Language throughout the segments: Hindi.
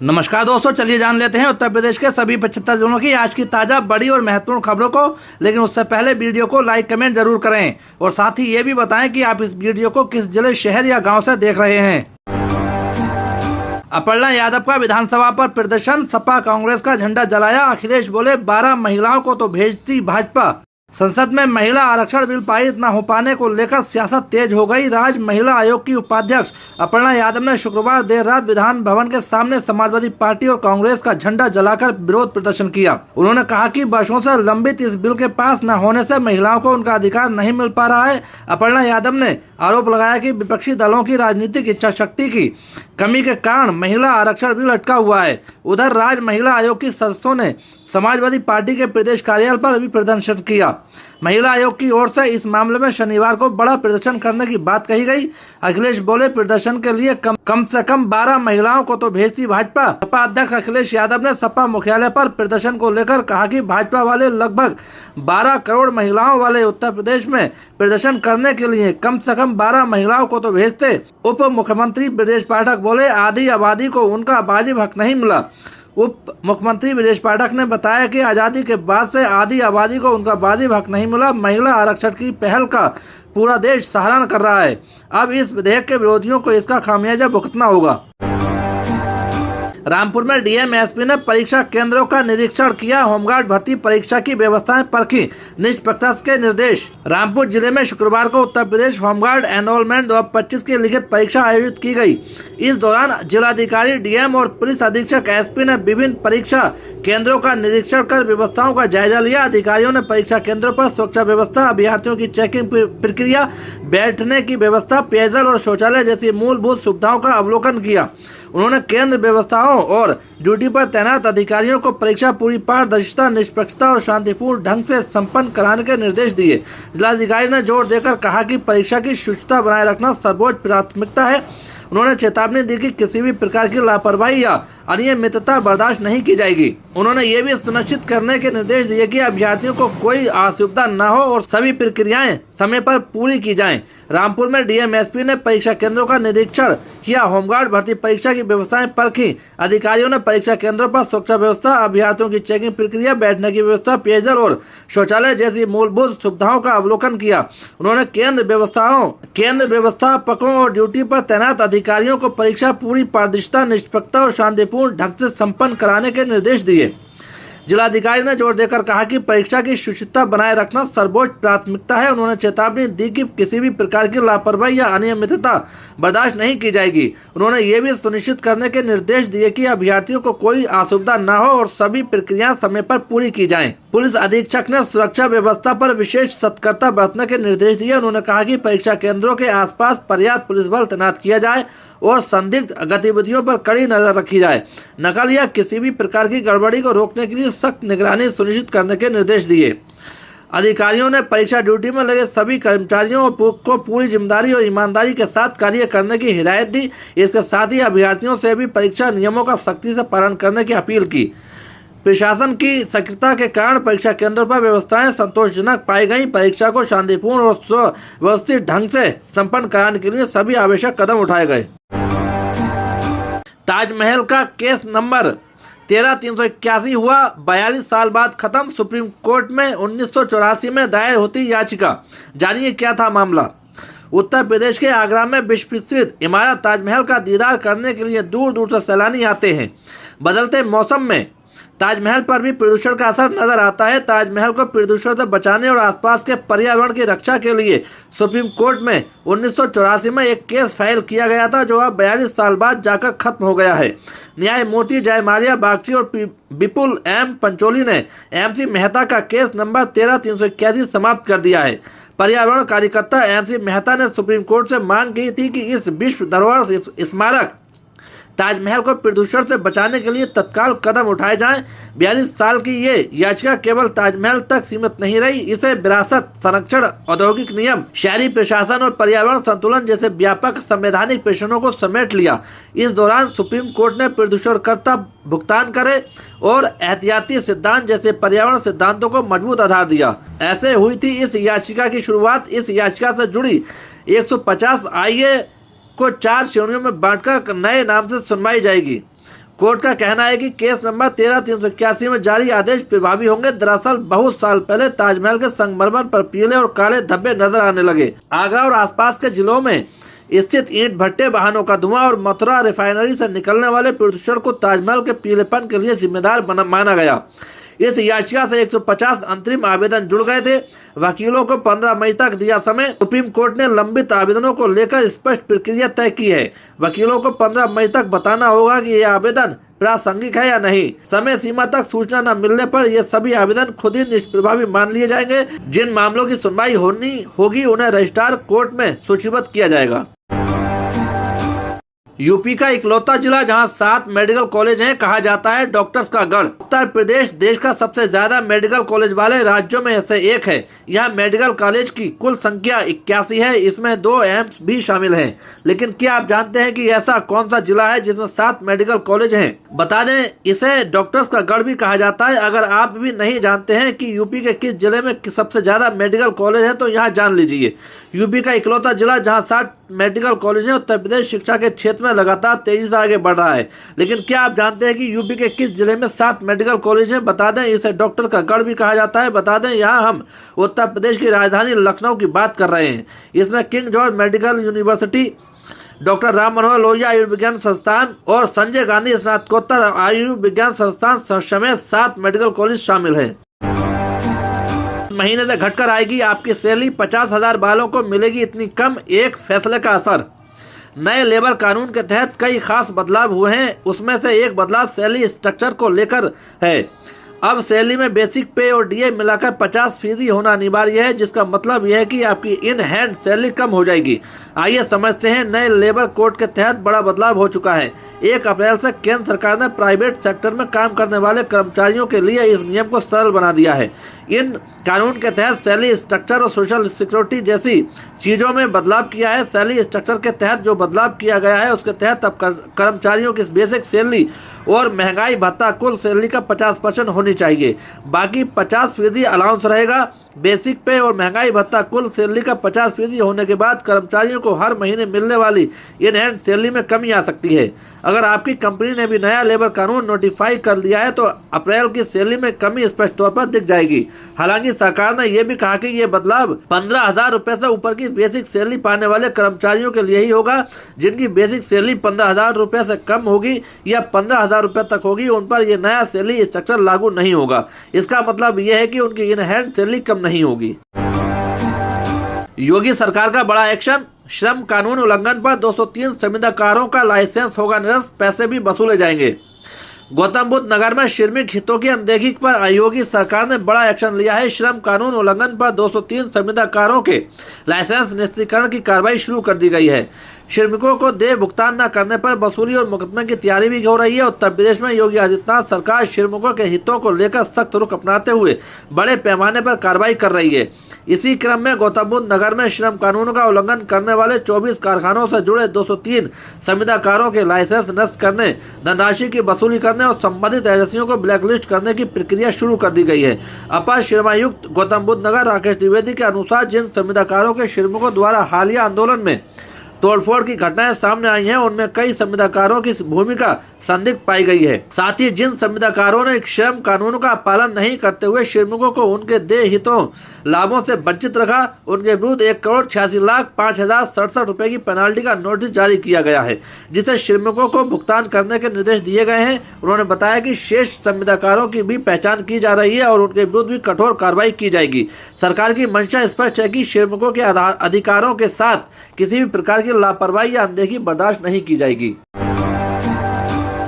नमस्कार दोस्तों, चलिए जान लेते हैं उत्तर प्रदेश के सभी 75 जिलों की आज की ताज़ा बड़ी और महत्वपूर्ण खबरों को। लेकिन उससे पहले वीडियो को लाइक कमेंट जरूर करें और साथ ही ये भी बताएं कि आप इस वीडियो को किस जिले, शहर या गांव से देख रहे हैं। अपर्णा यादव का विधानसभा पर प्रदर्शन, सपा कांग्रेस का झंडा जलाया। अखिलेश बोले 12 महिलाओं को तो भेजती भाजपा। संसद में महिला आरक्षण बिल पारित न हो पाने को लेकर सियासत तेज हो गई। राज्य महिला आयोग की उपाध्यक्ष अपर्णा यादव ने शुक्रवार देर रात विधान भवन के सामने समाजवादी पार्टी और कांग्रेस का झंडा जलाकर विरोध प्रदर्शन किया। उन्होंने कहा कि वर्षों से लंबित इस बिल के पास न होने से महिलाओं को उनका अधिकार नहीं मिल पा रहा है। अपर्णा यादव ने आरोप लगाया कि विपक्षी दलों की राजनीतिक इच्छा शक्ति की कमी के कारण महिला आरक्षण बिल अटका हुआ है। उधर राज्य महिला आयोग के सदस्यों ने समाजवादी पार्टी के प्रदेश कार्यालय पर भी प्रदर्शन किया। महिला आयोग की ओर से इस मामले में शनिवार को बड़ा प्रदर्शन करने की बात कही गई। अखिलेश बोले प्रदर्शन के लिए कम से कम 12 महिलाओं को तो भेजती भाजपा। सपा अध्यक्ष अखिलेश यादव ने सपा मुख्यालय पर प्रदर्शन को लेकर कहा कि भाजपा वाले लगभग 12 करोड़ महिलाओं वाले उत्तर प्रदेश में प्रदर्शन करने के लिए कम से कम 12 महिलाओं को तो भेजते। उप मुख्यमंत्री ब्रजेश पाठक बोले आधी आबादी को उनका वाजिब हक नहीं मिला। उप मुख्यमंत्री ब्रजेश पाठक ने बताया कि आज़ादी के बाद से आधी आबादी को उनका वाजिब हक नहीं मिला। महिला आरक्षण की पहल का पूरा देश सराहना कर रहा है। अब इस विधेयक के विरोधियों को इसका खामियाजा भुगतना होगा। रामपुर में डीएम एसपी ने परीक्षा केंद्रों का निरीक्षण किया। होमगार्ड भर्ती परीक्षा की व्यवस्थाएं परखी, निष्पक्षता के निर्देश। रामपुर जिले में शुक्रवार को उत्तर प्रदेश होमगार्ड एनरोलमेंट 2025 की लिखित परीक्षा आयोजित की गई। इस दौरान जिलाधिकारी, डीएम और पुलिस अधीक्षक एसपी ने विभिन्न परीक्षा केंद्रों का निरीक्षण कर व्यवस्थाओं का जायजा लिया। अधिकारियों ने परीक्षा केंद्रों पर सुरक्षा व्यवस्था, अभ्यर्थियों की चेकिंग प्रक्रिया, बैठने की व्यवस्था, पेयजल और शौचालय जैसी मूलभूत सुविधाओं का अवलोकन किया। उन्होंने केंद्र व्यवस्थाओं और ड्यूटी पर तैनात अधिकारियों को परीक्षा पूरी पारदर्शिता, निष्पक्षता और शांतिपूर्ण ढंग से संपन्न कराने के निर्देश दिए। जिलाधिकारी ने जोर देकर कहा कि परीक्षा की शुचिता बनाए रखना सर्वोच्च प्राथमिकता है। उन्होंने चेतावनी दी कि किसी भी प्रकार की लापरवाही या अनियमितता बर्दाश्त नहीं की जाएगी। उन्होंने ये भी सुनिश्चित करने के निर्देश दिए कि अभ्यर्थियों को कोई असुविधा न हो और सभी प्रक्रियाएं समय पर पूरी की जाएं। रामपुर में डीएम एसपी ने परीक्षा केंद्रों का निरीक्षण किया। होमगार्ड भर्ती परीक्षा की व्यवस्थाएं परखी। अधिकारियों ने परीक्षा केंद्रों पर सुरक्षा व्यवस्था, अभ्यर्थियों की चेकिंग प्रक्रिया, बैठने की व्यवस्था, पेयजल और शौचालय जैसी मूलभूत सुविधाओं का अवलोकन किया। उन्होंने केंद्र व्यवस्थापकों और ड्यूटी पर तैनात अधिकारियों को परीक्षा पूरी पारदर्शिता, निष्पक्षता और शांतिपूर्ण ढंग से संपन्न कराने के निर्देश दिए। जिलाधिकारी ने जोर देकर कहा कि परीक्षा की शुचिता बनाए रखना सर्वोच्च प्राथमिकता है। उन्होंने चेतावनी दी कि किसी भी प्रकार की लापरवाही या अनियमितता बर्दाश्त नहीं की जाएगी। उन्होंने ये भी सुनिश्चित करने के निर्देश दिए कि अभ्यर्थियों को कोई असुविधा न हो और सभी प्रक्रियाएं समय पर पूरी की जाएं। पुलिस अधीक्षक ने सुरक्षा व्यवस्था पर विशेष सतर्कता बरतने के निर्देश दिए। उन्होंने कहा कि परीक्षा केंद्रों के आसपास पर्याप्त पुलिस बल तैनात किया जाए और संदिग्ध गतिविधियों पर कड़ी नजर रखी जाए। नकल या किसी भी प्रकार की गड़बड़ी को रोकने के लिए सख्त निगरानी सुनिश्चित करने के निर्देश दिए। अधिकारियों ने परीक्षा ड्यूटी में लगे सभी कर्मचारियों को पूरी जिम्मेदारी और ईमानदारी के साथ कार्य करने की हिदायत दी। इसके साथ ही अभ्यर्थियों से भी परीक्षा नियमों का सख्ती से पालन करने की अपील की। प्रशासन की सक्रियता के कारण परीक्षा केंद्रों पर व्यवस्थाएं संतोषजनक पाई गई। परीक्षा को शांतिपूर्ण और सुव्यवस्थित ढंग से संपन्न कराने के लिए सभी आवश्यक कदम उठाए गए। ताजमहल का केस नंबर 13-381 हुआ 42 साल बाद खत्म। सुप्रीम कोर्ट में 1984 में दायर होती याचिका। जानिए क्या था मामला। उत्तर प्रदेश के आगरा में विश्व प्रसिद्ध इमारत ताजमहल का दीदार करने के लिए दूर दूर से सैलानी आते हैं। बदलते मौसम में ताजमहल पर भी प्रदूषण का असर नजर आता है। ताजमहल को प्रदूषण से बचाने और आसपास के पर्यावरण की रक्षा के लिए सुप्रीम कोर्ट में 1984 में एक केस फाइल किया गया था, जो अब 42 साल बाद जाकर खत्म हो गया है। न्यायमूर्ति जयमाल्या बागची और विपुल एम पंचोली ने एमसी मेहता का केस नंबर 13-381 समाप्त कर दिया है। पर्यावरण कार्यकर्ता एमसी मेहता ने सुप्रीम कोर्ट से मांग की थी कि इस विश्व धरोहर स्मारक ताजमहल को प्रदूषण से बचाने के लिए तत्काल कदम उठाए जाएं। 42 साल की ये याचिका केवल ताजमहल तक सीमित नहीं रही। इसे विरासत, संरक्षण, औद्योगिक नियम, शहरी प्रशासन और पर्यावरण संतुलन जैसे व्यापक संवैधानिक प्रश्नों को समेट लिया। इस दौरान सुप्रीम कोर्ट ने प्रदूषणकर्ता भुगतान करे और एहतियाती सिद्धांत जैसे पर्यावरण सिद्धांतों को मजबूत आधार दिया। ऐसे हुई थी इस याचिका की शुरुआत। इस याचिका से जुड़ी 150 आईए को 4 श्रेणियों में बांटकर नए नाम से सुनवाई जाएगी। कोर्ट का कहना है कि केस नंबर 13/381 में जारी आदेश प्रभावी होंगे। दरअसल बहुत साल पहले ताजमहल के संगमरमर पर पीले और काले धब्बे नजर आने लगे। आगरा और आसपास के जिलों में स्थित ईंट भट्टे, वाहनों का धुआं और मथुरा रिफाइनरी से निकलने वाले प्रदूषण को ताजमहल के पीलेपन के लिए जिम्मेदार माना गया। इस याचिका से 150 अंतरिम आवेदन जुड़ गए थे। वकीलों को 15 मई तक दिया समय। सुप्रीम कोर्ट ने लंबित आवेदनों को लेकर स्पष्ट प्रक्रिया तय की है। वकीलों को 15 मई तक बताना होगा कि यह आवेदन प्रासंगिक है या नहीं। समय सीमा तक सूचना न मिलने पर ये सभी आवेदन खुद ही निष्प्रभावी मान लिए जाएंगे। जिन मामलों की सुनवाई होगी उन्हें रजिस्ट्रार कोर्ट में सूचीबद्ध किया जाएगा। यूपी का इकलौता जिला जहां 7 मेडिकल कॉलेज हैं, कहा जाता है डॉक्टर्स का गढ़। उत्तर प्रदेश देश का सबसे ज्यादा मेडिकल कॉलेज वाले राज्यों में से एक है। यहां मेडिकल कॉलेज की कुल संख्या 81 है। इसमें 2 एम्स भी शामिल हैं। लेकिन क्या आप जानते हैं कि ऐसा कौन सा जिला है जिसमें 7 मेडिकल कॉलेज हैं? बता दें, इसे डॉक्टर्स का गढ़ भी कहा जाता है। अगर आप भी नहीं जानते हैं कि यूपी के किस जिले में सबसे ज्यादा मेडिकल कॉलेज है तो यहाँ जान लीजिए। यूपी का इकलौता जिला जहाँ 7 मेडिकल कॉलेज है, उत्तर प्रदेश शिक्षा के क्षेत्र में लगातार तेजी से आगे बढ़ रहा है। लेकिन क्या आप जानते हैं कि यूपी के किस जिले में 7 मेडिकल कॉलेज हैं? बता दें, इसे डॉक्टर का गढ़ भी कहा जाता है। बता दें, यहाँ हम उत्तर प्रदेश की राजधानी लखनऊ की बात कर रहे हैं। इसमें King George medical university, doctor Ram Manohar Lohia आयुर्विज्ञान संस्थान और संजय गांधी स्नातकोत्तर आयुर्विज्ञान संस्थान समेत 7 मेडिकल कॉलेज शामिल हैं। महीने से घटकर आएगी आपकी सैलरी, 50,000 वालों को मिलेगी इतनी कम। एक फैसले का असर। नए लेबर कानून के तहत कई खास बदलाव हुए हैं। उसमें से एक बदलाव सैलरी स्ट्रक्चर को लेकर है। अब सैलरी में बेसिक पे और डीए मिलाकर 50% होना अनिवार्य है, जिसका मतलब यह है कि आपकी इन हैंड सैलरी कम हो जाएगी। आइए समझते हैं। नए लेबर कोड के तहत बड़ा बदलाव हो चुका है। 1 अप्रैल से केंद्र सरकार ने प्राइवेट सेक्टर में काम करने वाले कर्मचारियों के लिए इस नियम को सरल बना दिया है। इन कानून के तहत सैलरी स्ट्रक्चर और सोशल सिक्योरिटी जैसी चीजों में बदलाव किया है। सैलरी स्ट्रक्चर के तहत जो बदलाव किया गया है उसके तहत अब कर्मचारियों की बेसिक सैलरी और महंगाई भत्ता कुल सैलरी का 50% होनी चाहिए। बाकी 50% अलाउंस रहेगा। बेसिक पे और महंगाई भत्ता कुल सैलरी का 50% होने के बाद कर्मचारियों को हर महीने मिलने वाली इन हैंड सैलरी में कमी आ सकती है। अगर आपकी कंपनी ने भी नया लेबर कानून नोटिफाई कर दिया है तो अप्रैल की सैलरी में कमी स्पष्ट तौर पर दिख जाएगी। हालांकि सरकार ने यह भी कहा कि ये बदलाव 15,000 रुपए से ऊपर की बेसिक सैलरी पाने वाले कर्मचारियों के लिए ही होगा। जिनकी बेसिक सैलरी 15,000 रुपए से कम होगी या 15,000 रुपए तक होगी, उन पर यह नया सैलरी स्ट्रक्चर लागू नहीं होगा। इसका मतलब यह है कि उनकी इन हैंड सैलरी कम नहीं होगी। योगी सरकार का बड़ा एक्शन। श्रम कानून उल्लंघन पर 203 संविदाकारों का लाइसेंस होगा निरस्त, पैसे भी वसूले जाएंगे। गौतम बुद्ध नगर में श्रमिक हितों की अनदेखी पर योगी सरकार ने बड़ा एक्शन लिया है। श्रम कानून उल्लंघन पर 203 संविदाकारों के लाइसेंस निरस्तीकरण की कार्रवाई शुरू कर दी गई है। श्रमिकों को देय भुगतान न करने पर वसूली और मुकदमे की तैयारी भी हो रही है। उत्तर प्रदेश में योगी आदित्यनाथ सरकार श्रमिकों के हितों को लेकर सख्त रुख अपनाते हुए बड़े पैमाने पर कार्रवाई कर रही है। इसी क्रम में गौतम बुद्ध नगर में श्रम कानून का उल्लंघन करने वाले 24 कारखानों से जुड़े 203 संविदाकारों के लाइसेंस नष्ट करने, धनराशि की वसूली करने और संबंधित एजेंसियों को ब्लैकलिस्ट करने की प्रक्रिया शुरू कर दी गई है। अपर श्रमायुक्त गौतम बुद्ध नगर राकेश द्विवेदी के अनुसार जिन संविदाकारों के श्रमिकों द्वारा हालिया आंदोलन में तोड़फोड़ की घटनाएं सामने आई हैं, उनमें कई संविदाकारों की भूमिका संदिग्ध पाई गई है। साथ ही जिन संविदाकारों ने श्रम कानून का पालन नहीं करते हुए श्रमिकों को उनके देय हितों लाभों से वंचित रखा, उनके विरुद्ध 1,86,05,067 रुपए की पेनाल्टी का नोटिस जारी किया गया है, जिसे श्रमिकों को भुगतान करने के निर्देश दिए गए हैं। उन्होंने बताया कि शेष संविदाकारों की भी पहचान की जा रही है और उनके विरुद्ध भी कठोर कार्रवाई की जाएगी। सरकार की मंशा स्पष्ट है कि श्रमिकों के अधिकारों के साथ किसी भी प्रकार की लापरवाही या अनदेखी बर्दाश्त नहीं की जाएगी।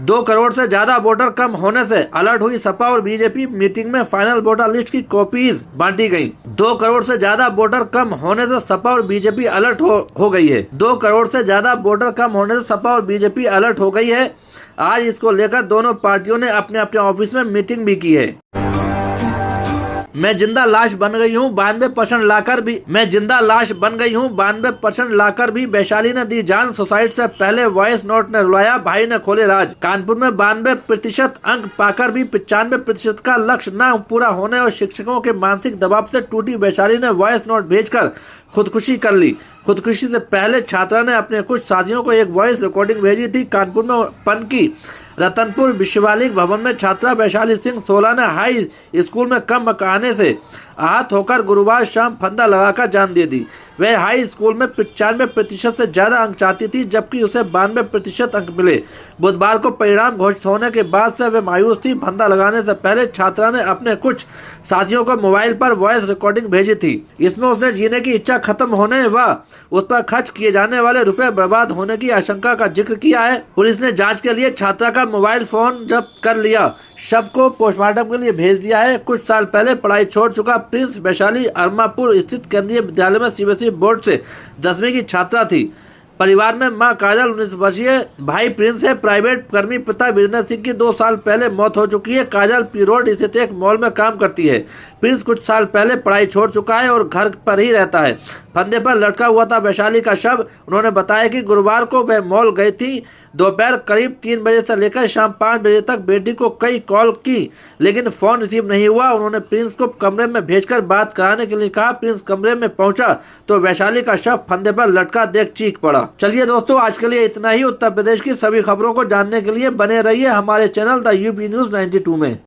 2 करोड़ से ज्यादा वोटर कम होने से अलर्ट हुई सपा और बीजेपी। मीटिंग में फाइनल वोटर लिस्ट की कॉपीज बांटी गयी। 2 करोड़ से ज्यादा वोटर कम होने से सपा और बीजेपी अलर्ट हो गई है। 2 करोड़ से ज्यादा वोटर कम होने से सपा और बीजेपी अलर्ट हो गई है। आज इसको लेकर दोनों पार्टियों ने अपने अपने ऑफिस में मीटिंग भी की है। मैं जिंदा लाश बन गई हूँ 92% लाकर भी 92% लाकर भी वैशाली ने दी जान। सुसाइड से पहले वॉइस नोट ने रुलाया, भाई ने खोले राज। कानपुर में 92% अंक पाकर भी 95% का लक्ष्य न पूरा होने और शिक्षकों के मानसिक दबाव से टूटी वैशाली ने वॉइस नोट भेजकर खुदकुशी कर ली। खुदकुशी से पहले छात्रा ने अपने कुछ साथियों को एक वॉइस रिकॉर्डिंग भेजी थी। कानपुर में पन की रतनपुर विश्वविद्यालय भवन में छात्रा वैशाली सिंह 16 ने हाई स्कूल में कम अंक आने से आहत होकर गुरुवार शाम फंदा लगाकर जान दे दी। वह हाई स्कूल में 95% से ज्यादा अंक चाहती थी, जबकि उसे 92% अंक मिले। बुधवार को परिणाम घोषित होने के बाद से वे मायूस थी। फंदा लगाने से पहले छात्रा ने अपने कुछ साथियों को मोबाइल पर वॉइस रिकॉर्डिंग भेजी थी। इसमें उसने जीने की इच्छा खत्म होने व उस पर खर्च किए जाने वाले रुपए बर्बाद होने की आशंका का जिक्र किया है। पुलिस ने जांच के लिए छात्रा का मोबाइल फोन जब्त कर लिया। शव को पोस्टमार्टम के लिए भेज दिया है। कुछ साल पहले पढ़ाई छोड़ चुका प्रिंस वैशाली अरमापुर स्थित केंद्रीय विद्यालय में सीबीएसई बोर्ड से 10वीं की छात्रा थी। परिवार में मां काजल 19 वर्षीय, भाई प्रिंस है प्राइवेट कर्मी। पिता वीरेंद्र सिंह की 2 साल पहले मौत हो चुकी है। काजल पी रोड स्थित एक मॉल में काम करती है। प्रिंस कुछ साल पहले पढ़ाई छोड़ चुका है और घर पर ही रहता है। फंदे पर लटका हुआ था वैशाली का शव। उन्होंने बताया कि गुरुवार को वह मॉल गई थी। दोपहर करीब 3 बजे से लेकर शाम 5 बजे तक बेटी को कई कॉल की, लेकिन फोन रिसीव नहीं हुआ। उन्होंने प्रिंस को कमरे में भेजकर बात कराने के लिए कहा। प्रिंस कमरे में पहुंचा तो वैशाली का शव फंदे पर लटका देख चीख पड़ा। चलिए दोस्तों, आज के लिए इतना ही। उत्तर प्रदेश की सभी खबरों को जानने के लिए बने रहिए हमारे चैनल द यूपी न्यूज 92 में।